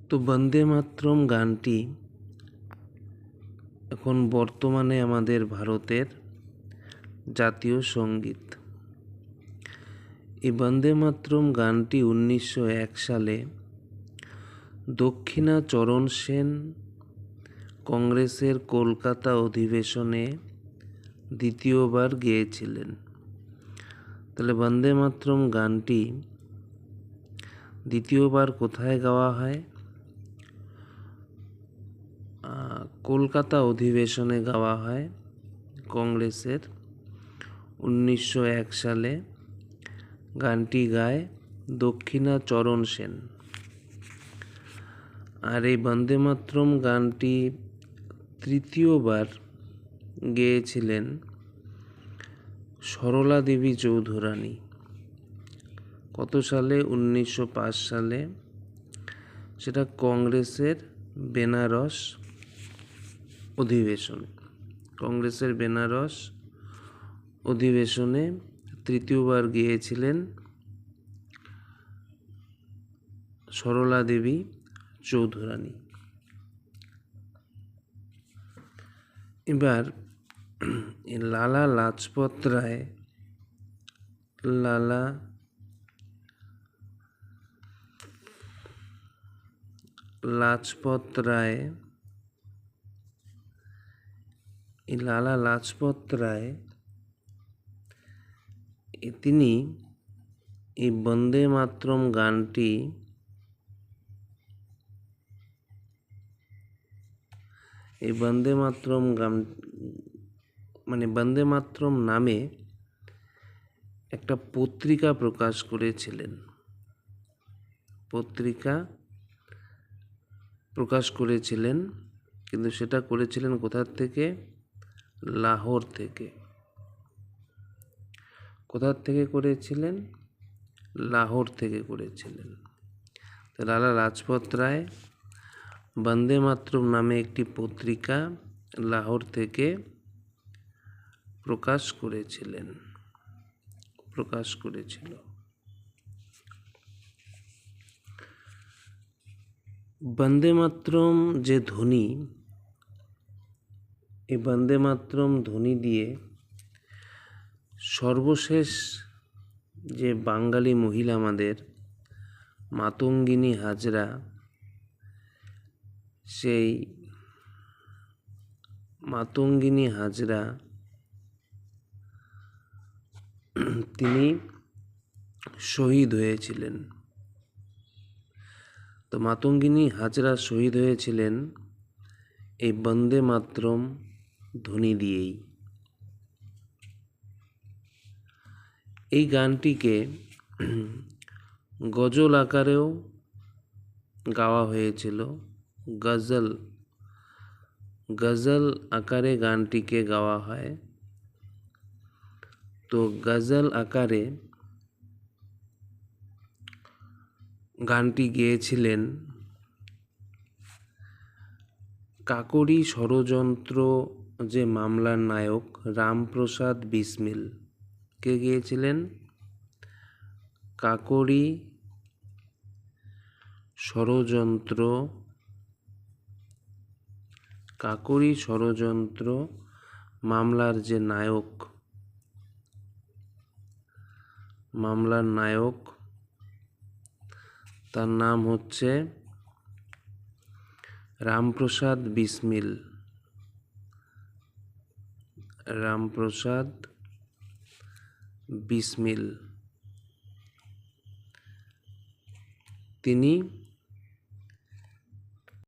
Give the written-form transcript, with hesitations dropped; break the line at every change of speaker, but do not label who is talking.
তো বন্দে মাতরম গানটি এখন বর্তমানে আমাদের ভারতের জাতীয় সঙ্গীত। এই বন্দে মাতরম গানটি 1901 সালে দক্ষিণাচরণ সেন কংগ্রেসের কলকাতা অধিবেশনে দ্বিতীয়বার গেয়েছিলেন। তাহলে বন্দে মাতরম গানটি দ্বিতীয়বার কোথায় গাওয়া হয়? কলকাতা অধিবেশনে গাওয়া হয় কংগ্রেসের। 1901 সালে গানটি গায় দক্ষিণাচরণ সেন। আর এই বন্দে মাতরম গানটি তৃতীয়বার গেয়েছিলেন সরলা দেবী চৌধুরানী। কত সালে? 1905 সালে। সেটা কংগ্রেসের বেনারস অধিবেশন। কংগ্রেসের বেনারস অধিবেশনে তৃতীয়বার গিয়েছিলেন সরলা দেবী চৌধুরানী। এবার লালা লাজপত রায় লালা লাজপত রায় লালা লাজপত রায় তিনি এই বন্দে মাতরম গানটি বন্দে মাতরম নামে একটা পত্রিকা প্রকাশ করেছিলেন। কিন্তু সেটা করেছিলেন কোথার থেকে? লাহোর থেকে। কোথার থেকে করেছিলেন? লাহোর থেকে করেছিলেন। লালা লাজপত রায় বন্দে মাতরম নামে একটি পত্রিকা লাহোর থেকে প্রকাশ করেছিল। বন্দে মাতরম যে ধ্বনি, এই বন্দে মাতরম ধ্বনি দিয়ে সর্বশেষ যে বাঙালি মহিলা আমাদের মাতঙ্গিনী হাজরা, সেই মাতঙ্গিনী হাজরা তিনি শহীদ হয়েছিলেন। তো মাতঙ্গিনী হাজরা শহীদ হয়েছিলেন এই বন্দে মাতরম ধ্বনি দিয়েই। এই গানটিকে গজল আকারেও গাওয়া হয়েছিল। গজল আকারে গানটিকে গাওয়া হয়। তো গজল আকারে গানটি গেয়েছিলেন কাকোরি ষড়যন্ত্র যে মামলার নায়ক রামপ্রসাদ বিসমিল। কে গেয়েছিলেন? কাকোরি ষড়যন্ত্র মামলার যে নায়ক তার নাম হচ্ছে রামপ্রসাদ বিসমিল। তিনি